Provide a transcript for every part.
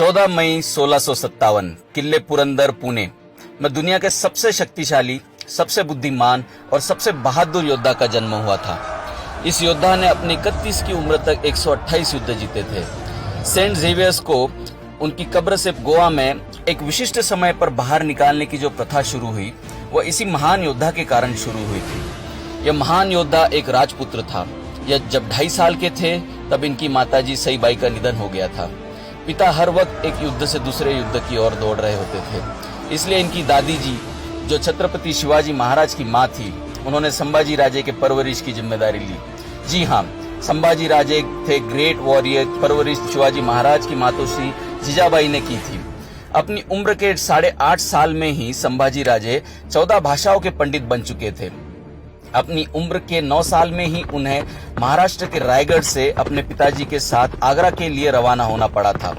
14 मई 1657 किले पुरंदर पुणे में दुनिया के सबसे शक्तिशाली, सबसे बुद्धिमान और सबसे बहादुर योद्धा का जन्म हुआ था। इस योद्धा ने अपनी 31 की उम्र तक 128 युद्ध जीते थे। सेंट जेवियर्स को उनकी कब्र से गोवा में एक विशिष्ट समय पर बाहर निकालने की जो प्रथा शुरू हुई, वह इसी महान योद्धा के कारण शुरू हुई थी। यह महान योद्धा एक राजपुत्र था। यह जब 2.5 साल के थे तब इनकी माताजी सईबाई का निधन हो गया था। पिता हर वक्त एक युद्ध से दूसरे युद्ध की ओर दौड़ रहे होते थे, इसलिए इनकी दादी जी, जो छत्रपति शिवाजी महाराज की मां थी, उन्होंने संभाजी राजे के परवरिश की जिम्मेदारी ली। जी हाँ, संभाजी राजे थे ग्रेट वॉरियर। परवरिश शिवाजी महाराज की मातोश्री जीजाबाई ने की थी। अपनी उम्र के 8.5 साल में ही संभाजी राजे 14 भाषाओं के पंडित बन चुके थे। अपनी उम्र के 9 साल में ही उन्हें महाराष्ट्र के रायगढ़ से अपने पिताजी के साथ आगरा के लिए रवाना होना पड़ा था।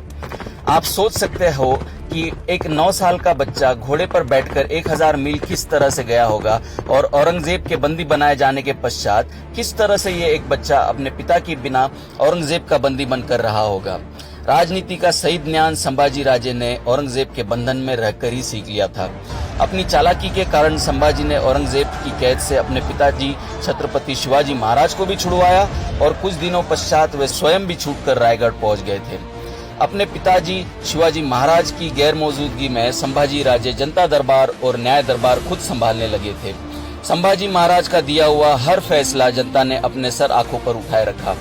आप सोच सकते हो कि एक 9 साल का बच्चा घोड़े पर बैठकर 1000 मील किस तरह से गया होगा और औरंगजेब के बंदी बनाए जाने के पश्चात किस तरह से ये एक बच्चा अपने पिता के बिना औरंगजेब का बंदी बनकर रहा होगा। राजनीति का सही ज्ञान संभाजी राजे ने औरंगजेब के बंधन में रहकर ही सीख लिया था। अपनी चालाकी के कारण संभाजी ने औरंगजेब की कैद से अपने पिताजी छत्रपति शिवाजी महाराज को भी छुड़वाया और कुछ दिनों पश्चात वे स्वयं भी छूटकर रायगढ़ पहुंच गए थे। अपने पिताजी शिवाजी महाराज की गैर मौजूदगी में संभाजी राजे जनता दरबार और न्याय दरबार खुद संभालने लगे थे। संभाजी महाराज का दिया हुआ हर फैसला जनता ने अपने सर आंखों पर उठाए रखा।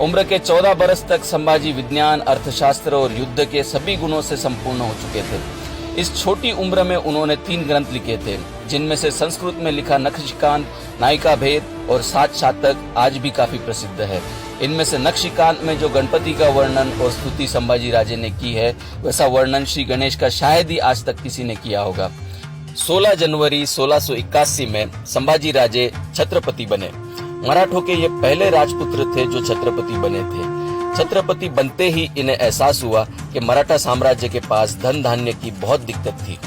उम्र के 14 बरस तक संभाजी विज्ञान, अर्थशास्त्र और युद्ध के सभी गुणों से संपूर्ण हो चुके थे। इस छोटी उम्र में उन्होंने 3 ग्रंथ लिखे थे, जिनमें से संस्कृत में लिखा नखशिकांत, नायिका भेद और 7 शातक आज भी काफी प्रसिद्ध है। इनमें से नखशिकांत में जो गणपति का वर्णन और स्तुति संभाजी राजे ने की है, वैसा वर्णन श्री गणेश का शायद ही आज तक किसी ने किया होगा। 16 जनवरी 1681 में संभाजी राजे छत्रपति बने। मराठों के ये पहले राजपुत्र थे जो छत्रपति बने थे। छत्रपति बनते ही इन्हें एहसास हुआ कि मराठा साम्राज्य के पास धन धान्य की बहुत दिक्कत थी,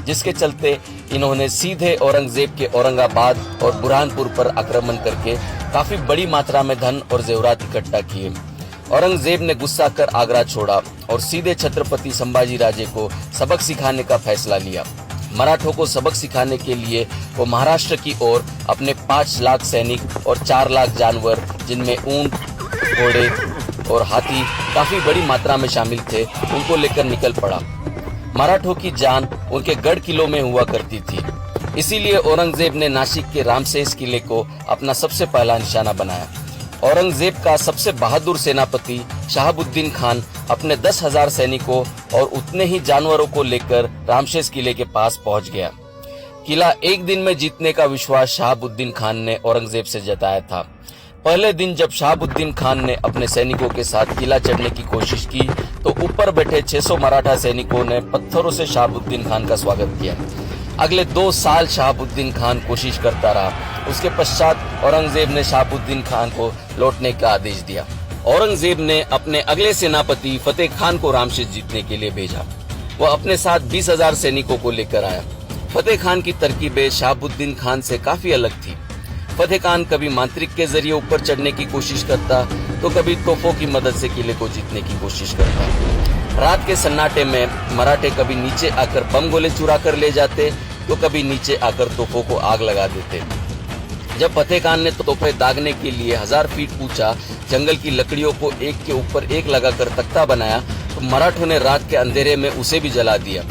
जिसके चलते इन्होंने सीधे औरंगजेब के औरंगाबाद और बुरहानपुर पर आक्रमण करके काफी बड़ी मात्रा में धन और जेवरात इकट्ठा किए। औरंगजेब ने गुस्सा कर आगरा छोड़ा और सीधे छत्रपति संभाजी राजे को सबक सिखाने का फैसला लिया। मराठों को सबक सिखाने के लिए वो महाराष्ट्र की ओर अपने 5 लाख सैनिक और 4 लाख जानवर, जिनमें ऊंट, घोड़े और हाथी काफी बड़ी मात्रा में शामिल थे, उनको लेकर निकल पड़ा। मराठों की जान उनके गढ़ किलों में हुआ करती थी, इसीलिए औरंगजेब ने नासिक के रामसेस किले को अपना सबसे पहला निशाना बनाया। औरंगजेब का सबसे बहादुर सेनापति शहाबुद्दीन खान अपने 10,000 सैनिकों और उतने ही जानवरों को लेकर रामसेस किले के पास पहुंच गया। किला एक दिन में जीतने का विश्वास शहाबुद्दीन खान ने औरंगजेब से जताया था। पहले दिन जब शहाबुद्दीन खान ने अपने सैनिकों के साथ किला चढ़ने की कोशिश की, तो ऊपर बैठे 600 मराठा सैनिकों ने पत्थरों से शहाबुद्दीन खान का स्वागत किया। अगले 2 साल शहाबुद्दीन खान कोशिश करता रहा। उसके पश्चात औरंगजेब ने शहाबुद्दीन खान को लौटने का आदेश दिया। औरंगजेब ने अपने अगले सेनापति फतेह खान को रामसेस जीतने के लिए भेजा। वह अपने साथ 20,000 सैनिकों को लेकर आया। फतेह खान की तरकीबें शहाबुद्दीन खान से काफी अलग थी। फतेह खान कभी मांत्रिक के जरिए ऊपर चढ़ने की कोशिश करता, तो कभी तोपों की मदद से किले को जीतने की कोशिश करता। रात के सन्नाटे में मराठे कभी नीचे आकर बम गोले चुरा कर ले जाते, तो कभी नीचे आकर तोपों को आग लगा देते। जब फतेह खान ने तोपें दागने के लिए 1000 फीट ऊंचा जंगल की लकड़ियों को एक के ऊपर एक लगाकर तख्ता बनाया, तो मराठों ने रात के अंधेरे में उसे भी जला दिया।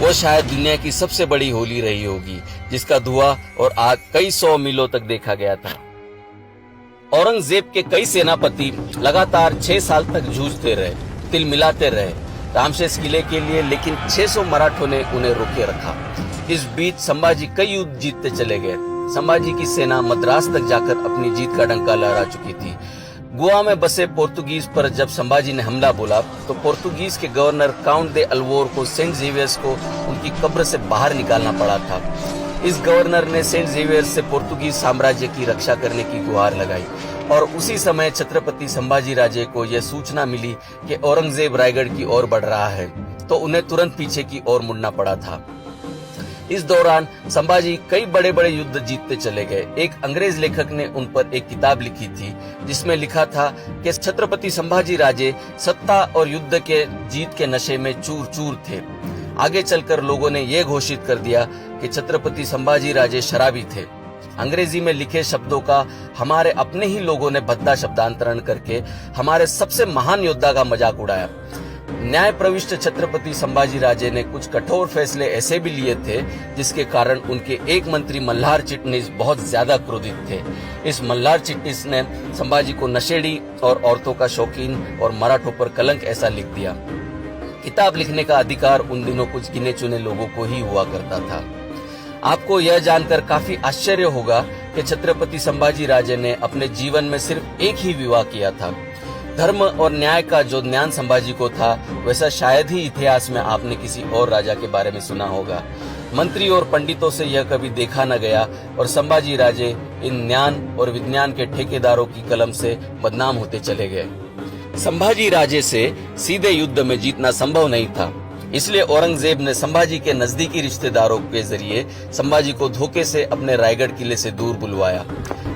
वो शायद दुनिया की सबसे बड़ी होली रही होगी, जिसका धुआं और आग कई 100 मीलों तक देखा गया था। औरंगजेब के कई सेनापति लगातार 6 साल तक जूझते रहे, तिल मिलाते रहे रामसेस किले के लिए, लेकिन 600 मराठों ने उन्हें रोके रखा। इस बीच संभाजी कई युद्ध जीतते चले गए। संभाजी की सेना मद्रास तक जाकर अपनी जीत का डंका लहरा चुकी थी। गोवा में बसे पोर्तुगीज पर जब संभाजी ने हमला बोला, तो पोर्तुगीज के गवर्नर काउंट दे अल्वोर को सेंट जेवियर्स को उनकी कब्र से बाहर निकालना पड़ा था। इस गवर्नर ने सेंट जेवियर्स से पोर्तुगीज साम्राज्य की रक्षा करने की गुहार लगाई और उसी समय छत्रपति संभाजी राजे को यह सूचना मिली कि औरंगजेब रायगढ़ की ओर बढ़ रहा है, तो उन्हें तुरंत पीछे की ओर मुड़ना पड़ा था। इस दौरान संभाजी कई बड़े बड़े युद्ध जीतते चले गए। एक अंग्रेज लेखक ने उन पर एक किताब लिखी थी जिसमें लिखा था कि छत्रपति संभाजी राजे सत्ता और युद्ध के जीत के नशे में चूर चूर थे। आगे चलकर लोगों ने यह घोषित कर दिया कि छत्रपति संभाजी राजे शराबी थे। अंग्रेजी में लिखे शब्दों का हमारे अपने ही लोगों ने भद्दा शब्दांतरण करके हमारे सबसे महान योद्धा का मजाक उड़ाया। न्याय प्रविष्ट छत्रपति संभाजी राजे ने कुछ कठोर फैसले ऐसे भी लिए थे जिसके कारण उनके एक मंत्री मल्हार चिटनिस बहुत ज्यादा क्रोधित थे। इस मल्हार चिटनिस ने संभाजी को नशेड़ी और औरतों का शौकीन और मराठों पर कलंक ऐसा लिख दिया। किताब लिखने का अधिकार उन दिनों कुछ गिने चुने लोगों को ही हुआ करता था। आपको यह जानकर काफी आश्चर्य होगा कि छत्रपति संभाजी राजे ने अपने जीवन में सिर्फ एक ही विवाह किया था। धर्म और न्याय का जो ज्ञान संभाजी को था वैसा शायद ही इतिहास में आपने किसी और राजा के बारे में सुना होगा। मंत्री और पंडितों से यह कभी देखा न गया और संभाजी राजे इन ज्ञान और विज्ञान के ठेकेदारों की कलम से बदनाम होते चले गए। संभाजी राजे से सीधे युद्ध में जीतना संभव नहीं था, इसलिए औरंगजेब ने संभाजी के नजदीकी रिश्तेदारों के जरिए संभाजी को धोखे से अपने रायगढ़ किले से दूर बुलवाया।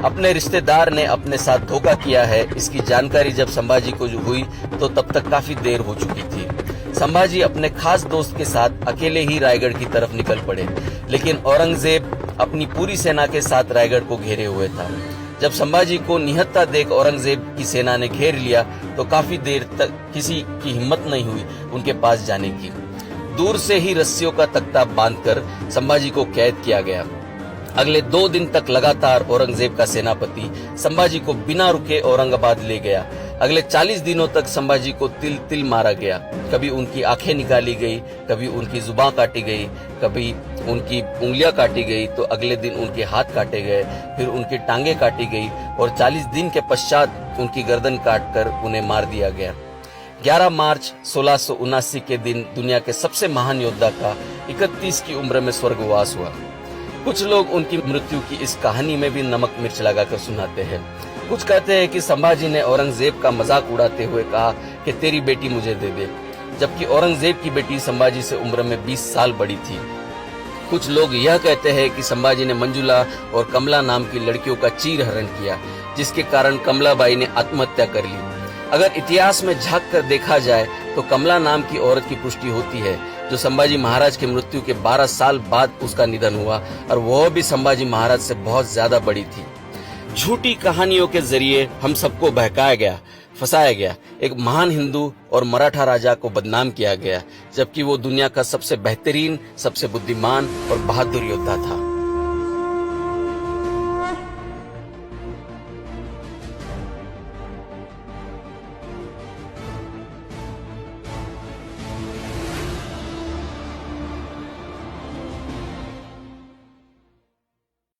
अपने रिश्तेदार ने अपने साथ धोखा किया है, इसकी जानकारी जब संभाजी को हुई तो तब तक काफी देर हो चुकी थी। संभाजी अपने खास दोस्त के साथ अकेले ही रायगढ़ की तरफ निकल पड़े, लेकिन औरंगजेब अपनी पूरी सेना के साथ रायगढ़ को घेरे हुए था। जब संभाजी को निहत्था देख औरंगजेब की सेना ने घेर लिया तो काफी देर तक किसी की हिम्मत नहीं हुई उनके पास जाने की। दूर से ही रस्सियों का तख्ता बांधकर संभाजी को कैद किया गया। अगले 2 दिन तक लगातार औरंगजेब का सेनापति संभाजी को बिना रुके औरंगाबाद ले गया। अगले 40 दिनों तक संभाजी को तिल तिल मारा गया। कभी उनकी आंखें निकाली गई, कभी उनकी जुबान काटी गई, कभी उनकी उंगलियां काटी गई, तो अगले दिन उनके हाथ काटे गए, फिर उनकी टांगे काटी गई और 40 दिन के पश्चात उनकी गर्दन काटकर उन्हें मार दिया गया। 11 मार्च 1679 के दिन दुनिया के सबसे महान योद्धा का 31 की उम्र में स्वर्गवास हुआ। कुछ लोग उनकी मृत्यु की इस कहानी में भी नमक मिर्च लगाकर सुनाते हैं। कुछ कहते हैं कि संभाजी ने औरंगजेब का मजाक उड़ाते हुए कहा कि तेरी बेटी मुझे दे दे, जबकि औरंगजेब की बेटी संभाजी से उम्र में 20 साल बड़ी थी। कुछ लोग यह कहते हैं कि संभाजी ने मंजुला और कमला नाम की लड़कियों का चीरहरण किया, जिसके कारण कमलाबाई ने आत्महत्या कर ली। अगर इतिहास में झांक कर देखा जाए तो कमला नाम की औरत की पुष्टि होती है, जो संभाजी महाराज की मृत्यु के 12 साल बाद उसका निधन हुआ, और वह भी संभाजी महाराज से बहुत ज्यादा बड़ी थी। झूठी कहानियों के जरिए हम सबको बहकाया गया, फंसाया गया। एक महान हिंदू और मराठा राजा को बदनाम किया गया, जबकि वो दुनिया का सबसे बेहतरीन, सबसे बुद्धिमान और बहादुर योद्धा था।